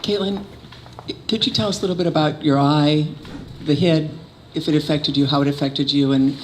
Caitlin, could you tell us a little bit about your eye, the hit, if it affected you, how it affected you, and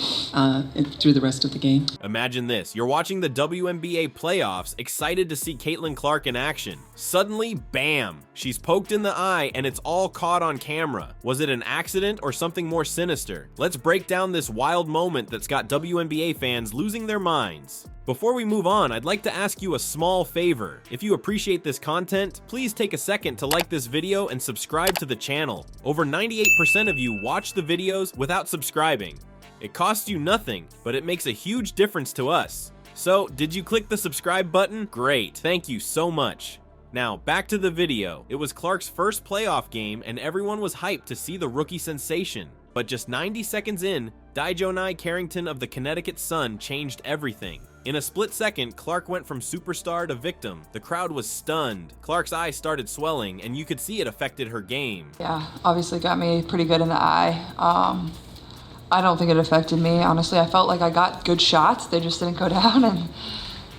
through the rest of the game? Imagine this. You're watching the WNBA playoffs, excited to see Caitlin Clark in action. Suddenly, bam! She's poked in the eye and it's all caught on camera. Was it an accident or something more sinister? Let's break down this wild moment that's got WNBA fans losing their minds. Before we move on, I'd like to ask you a small favor. If you appreciate this content, please take a second to like this video and subscribe to the channel. Over 98% of you watch the videos without subscribing. It costs you nothing, but it makes a huge difference to us. So, did you click the subscribe button? Great, thank you so much. Now, back to the video. It was Clark's first playoff game and everyone was hyped to see the rookie sensation. But just 90 seconds in, Dijonai Carrington of the Connecticut Sun changed everything. In a split second, Clark went from superstar to victim. The crowd was stunned. Clark's eye started swelling, and you could see it affected her game. Yeah, obviously got me pretty good in the eye. I don't think it affected me. Honestly, I felt like I got good shots. They just didn't go down, and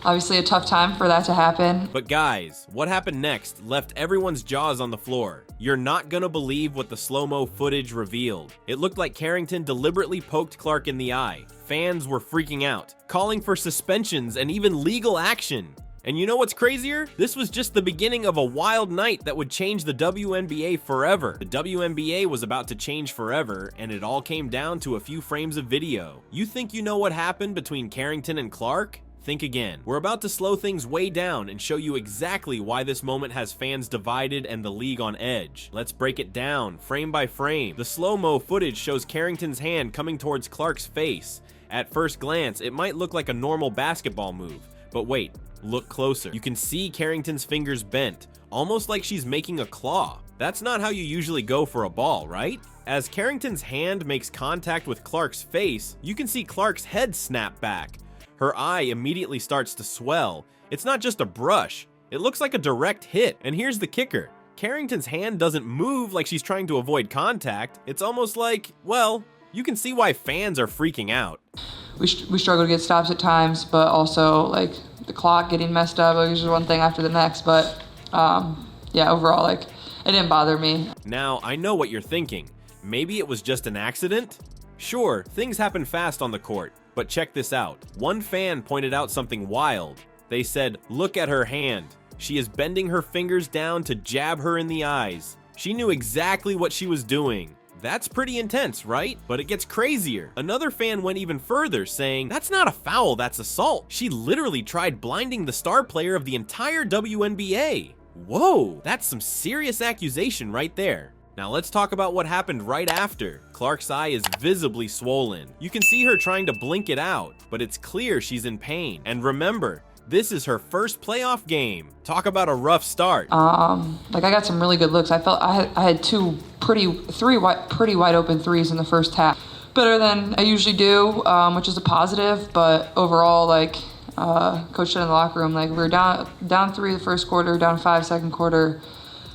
obviously a tough time for that to happen. But guys, what happened next left everyone's jaws on the floor. You're not gonna believe what the slow-mo footage revealed. It looked like Carrington deliberately poked Clark in the eye. Fans were freaking out, calling for suspensions and even legal action. And you know what's crazier? This was just the beginning of a wild night that would change the WNBA forever. The WNBA was about to change forever, and it all came down to a few frames of video. You think you know what happened between Carrington and Clark? Think again. We're about to slow things way down and show you exactly why this moment has fans divided and the league on edge. Let's break it down, frame by frame. The slow-mo footage shows Carrington's hand coming towards Clark's face. At first glance, it might look like a normal basketball move, but wait, look closer. You can see Carrington's fingers bent, almost like she's making a claw. That's not how you usually go for a ball, right? As Carrington's hand makes contact with Clark's face, you can see Clark's head snap back. Her eye immediately starts to swell. It's not just a brush, it looks like a direct hit. And here's the kicker. Carrington's hand doesn't move like she's trying to avoid contact. It's almost like, well, you can see why fans are freaking out. We struggle to get stops at times, but also like the clock getting messed up. It was just one thing after the next, but yeah, overall, like it didn't bother me. Now, I know what you're thinking. Maybe it was just an accident? Sure, things happen fast on the court, but check this out. One fan pointed out something wild. They said, look at her hand. She is bending her fingers down to jab her in the eyes. She knew exactly what she was doing. That's pretty intense, right? But it gets crazier. Another fan went even further, saying, that's not a foul, that's assault. She literally tried blinding the star player of the entire WNBA. Whoa, that's some serious accusation right there. Now let's talk about what happened right after. Clark's eye is visibly swollen. You can see her trying to blink it out, but it's clear she's in pain. And remember, this is her first playoff game. Talk about a rough start. Like I got some really good looks. I felt I had three wide open threes in the first half. Better than I usually do, which is a positive. But overall, like Coach said in the locker room, like we were down 3 the first quarter, down 5 second quarter,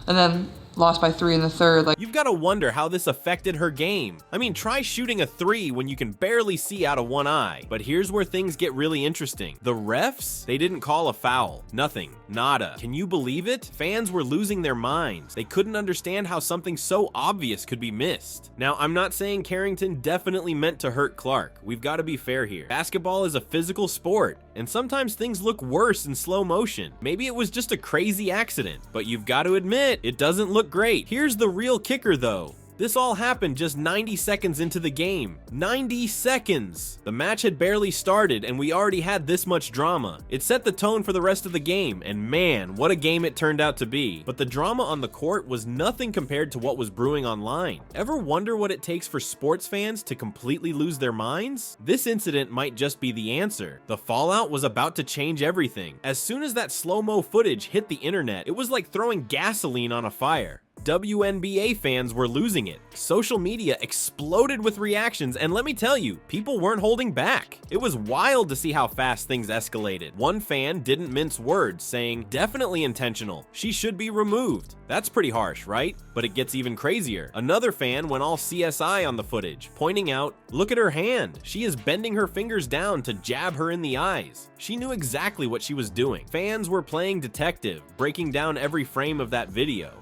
and then lost by 3 in the third. Like, you've got to wonder how this affected her game. I mean, try shooting a 3 when you can barely see out of one eye. But here's where things get really interesting. The refs, they didn't call a foul. Nothing. Nada. Can you believe it? Fans were losing their minds. They couldn't understand how something so obvious could be missed. Now, I'm not saying Carrington definitely meant to hurt Clark. We've got to be fair here. Basketball is a physical sport, and sometimes things look worse in slow motion. Maybe it was just a crazy accident, but you've got to admit, it doesn't look great. Here's the real kicker though. This all happened just 90 seconds into the game. 90 seconds! The match had barely started and we already had this much drama. It set the tone for the rest of the game, and man, what a game it turned out to be. But the drama on the court was nothing compared to what was brewing online. Ever wonder what it takes for sports fans to completely lose their minds? This incident might just be the answer. The fallout was about to change everything. As soon as that slow-mo footage hit the internet, it was like throwing gasoline on a fire. WNBA fans were losing it. Social media exploded with reactions, and let me tell you, people weren't holding back. It was wild to see how fast things escalated. One fan didn't mince words, saying, definitely intentional. She should be removed. That's pretty harsh, right? But it gets even crazier. Another fan went all CSI on the footage, pointing out, look at her hand. She is bending her fingers down to jab her in the eyes. She knew exactly what she was doing. Fans were playing detective, breaking down every frame of that video.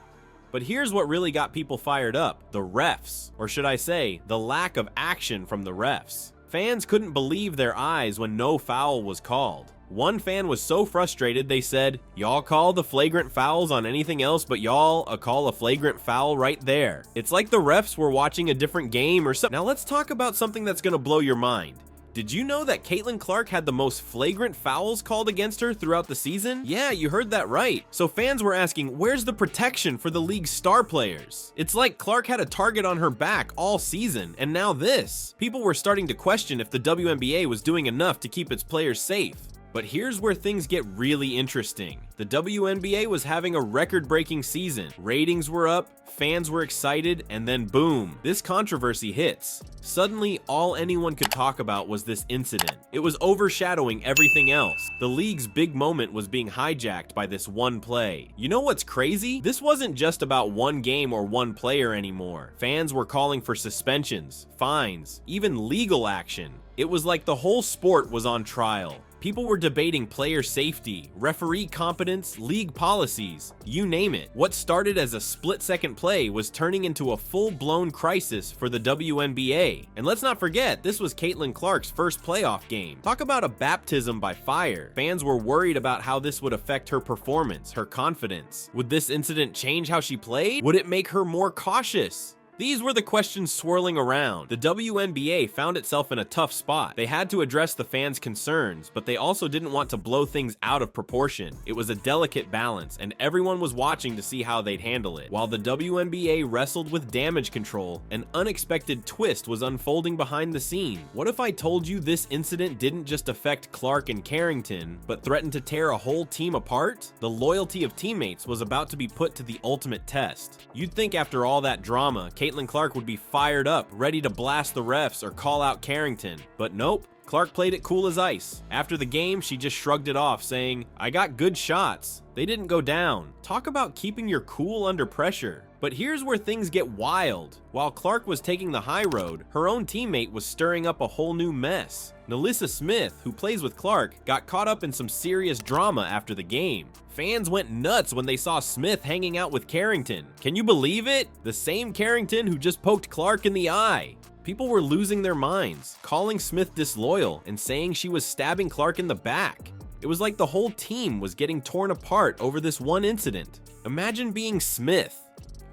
But here's what really got people fired up: the refs, or should I say, the lack of action from the refs. Fans couldn't believe their eyes when no foul was called. One fan was so frustrated they said, "Y'all call the flagrant fouls on anything else but y'all call a flagrant foul right there." It's like the refs were watching a different game or something. Now let's talk about something that's gonna blow your mind. Did you know that Caitlin Clark had the most flagrant fouls called against her throughout the season? Yeah, you heard that right. So fans were asking, where's the protection for the league's star players? It's like Clark had a target on her back all season, and now this. People were starting to question if the WNBA was doing enough to keep its players safe. But here's where things get really interesting. The WNBA was having a record-breaking season. Ratings were up, fans were excited, and then boom, this controversy hits. Suddenly, all anyone could talk about was this incident. It was overshadowing everything else. The league's big moment was being hijacked by this one play. You know what's crazy? This wasn't just about one game or one player anymore. Fans were calling for suspensions, fines, even legal action. It was like the whole sport was on trial. People were debating player safety, referee competence, league policies, you name it. What started as a split-second play was turning into a full-blown crisis for the WNBA. And let's not forget, this was Caitlin Clark's first playoff game. Talk about a baptism by fire. Fans were worried about how this would affect her performance, her confidence. Would this incident change how she played? Would it make her more cautious? These were the questions swirling around. The WNBA found itself in a tough spot. They had to address the fans' concerns, but they also didn't want to blow things out of proportion. It was a delicate balance, and everyone was watching to see how they'd handle it. While the WNBA wrestled with damage control, an unexpected twist was unfolding behind the scene. What if I told you this incident didn't just affect Clark and Carrington, but threatened to tear a whole team apart? The loyalty of teammates was about to be put to the ultimate test. You'd think after all that drama, Caitlin Clark would be fired up, ready to blast the refs or call out Carrington. But nope, Clark played it cool as ice. After the game, she just shrugged it off, saying, "I got good shots. They didn't go down." Talk about keeping your cool under pressure. But here's where things get wild. While Clark was taking the high road, her own teammate was stirring up a whole new mess. Nalissa Smith, who plays with Clark, got caught up in some serious drama after the game. Fans went nuts when they saw Smith hanging out with Carrington. Can you believe it? The same Carrington who just poked Clark in the eye. People were losing their minds, calling Smith disloyal and saying she was stabbing Clark in the back. It was like the whole team was getting torn apart over this one incident. Imagine being Smith,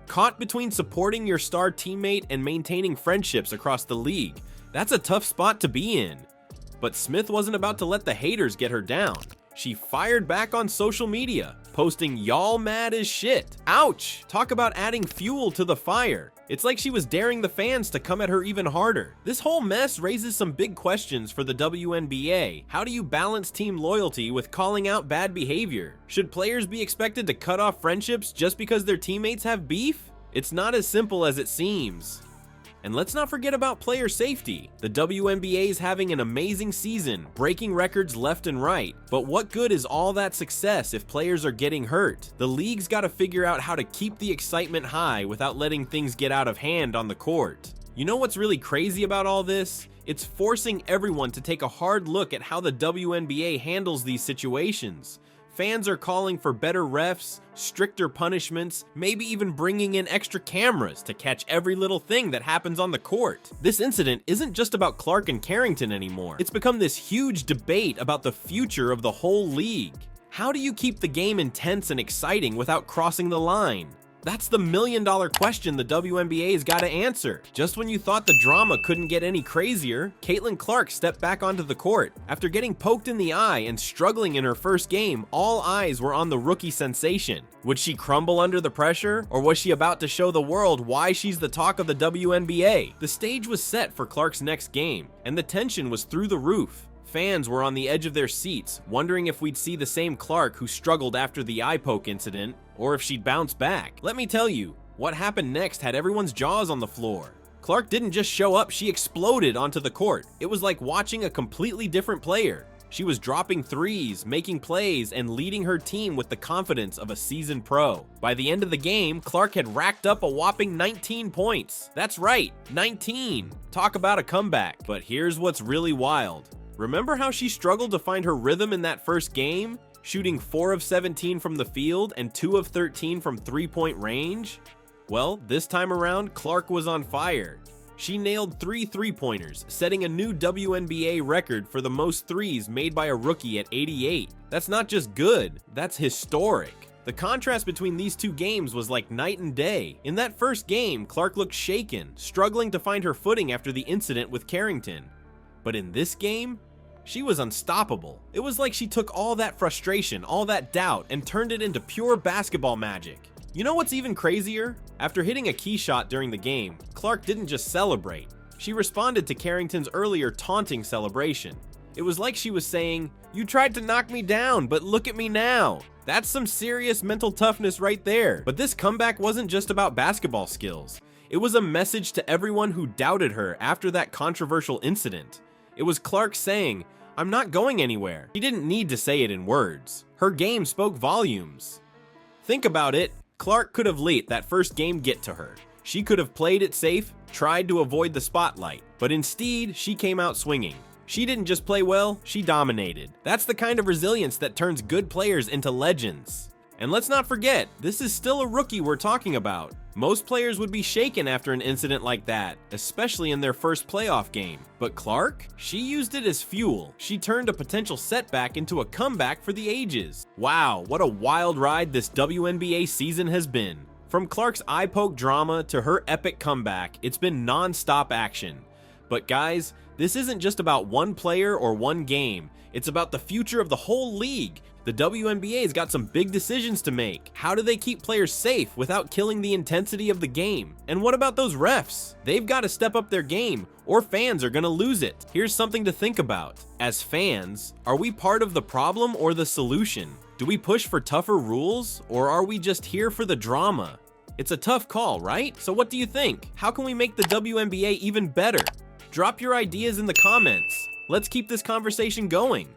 caught between supporting your star teammate and maintaining friendships across the league. That's a tough spot to be in. But Smith wasn't about to let the haters get her down. She fired back on social media, posting "y'all mad as shit." Ouch! Talk about adding fuel to the fire. It's like she was daring the fans to come at her even harder. This whole mess raises some big questions for the WNBA. How do you balance team loyalty with calling out bad behavior? Should players be expected to cut off friendships just because their teammates have beef? It's not as simple as it seems. And let's not forget about player safety. The WNBA is having an amazing season, breaking records left and right. But what good is all that success if players are getting hurt? The league's got to figure out how to keep the excitement high without letting things get out of hand on the court. You know what's really crazy about all this? It's forcing everyone to take a hard look at how the WNBA handles these situations. Fans are calling for better refs, stricter punishments, maybe even bringing in extra cameras to catch every little thing that happens on the court. This incident isn't just about Clark and Carrington anymore. It's become this huge debate about the future of the whole league. How do you keep the game intense and exciting without crossing the line? That's the million-dollar question the WNBA's got to answer. Just when you thought the drama couldn't get any crazier, Caitlin Clark stepped back onto the court. After getting poked in the eye and struggling in her first game, all eyes were on the rookie sensation. Would she crumble under the pressure, or was she about to show the world why she's the talk of the WNBA? The stage was set for Clark's next game, and the tension was through the roof. Fans were on the edge of their seats, wondering if we'd see the same Clark who struggled after the eye poke incident, or if she'd bounce back. Let me tell you, what happened next had everyone's jaws on the floor. Clark didn't just show up, she exploded onto the court. It was like watching a completely different player. She was dropping threes, making plays, and leading her team with the confidence of a seasoned pro. By the end of the game, Clark had racked up a whopping 19 points. That's right, 19. Talk about a comeback. But here's what's really wild. Remember how she struggled to find her rhythm in that first game? shooting 4 of 17 from the field and 2 of 13 from 3-point range? Well, this time around, Clark was on fire. She nailed 3 3-pointers, setting a new WNBA record for the most threes made by a rookie at 88. That's not just good, that's historic. The contrast between these two games was like night and day. In that first game, Clark looked shaken, struggling to find her footing after the incident with Carrington. But in this game, she was unstoppable. It was like she took all that frustration, all that doubt, and turned it into pure basketball magic. You know what's even crazier? After hitting a key shot during the game, Clark didn't just celebrate. She responded to Carrington's earlier taunting celebration. It was like she was saying, "You tried to knock me down, but look at me now." That's some serious mental toughness right there. But this comeback wasn't just about basketball skills. It was a message to everyone who doubted her after that controversial incident. It was Clark saying, "I'm not going anywhere." He didn't need to say it in words. Her game spoke volumes. Think about it. Clark could have let that first game get to her. She could have played it safe, tried to avoid the spotlight, but instead, she came out swinging. She didn't just play well, she dominated. That's the kind of resilience that turns good players into legends. And let's not forget, this is still a rookie we're talking about. Most players would be shaken after an incident like that, especially in their first playoff game. But Clark? She used it as fuel. She turned a potential setback into a comeback for the ages. Wow, what a wild ride this WNBA season has been. From Clark's eye-poke drama to her epic comeback, it's been non-stop action. But guys, this isn't just about one player or one game. It's about the future of the whole league. The WNBA's got some big decisions to make. How do they keep players safe without killing the intensity of the game? And what about those refs? They've got to step up their game, or fans are gonna lose it. Here's something to think about. As fans, are we part of the problem or the solution? Do we push for tougher rules, or are we just here for the drama? It's a tough call, right? So what do you think? How can we make the WNBA even better? Drop your ideas in the comments. Let's keep this conversation going.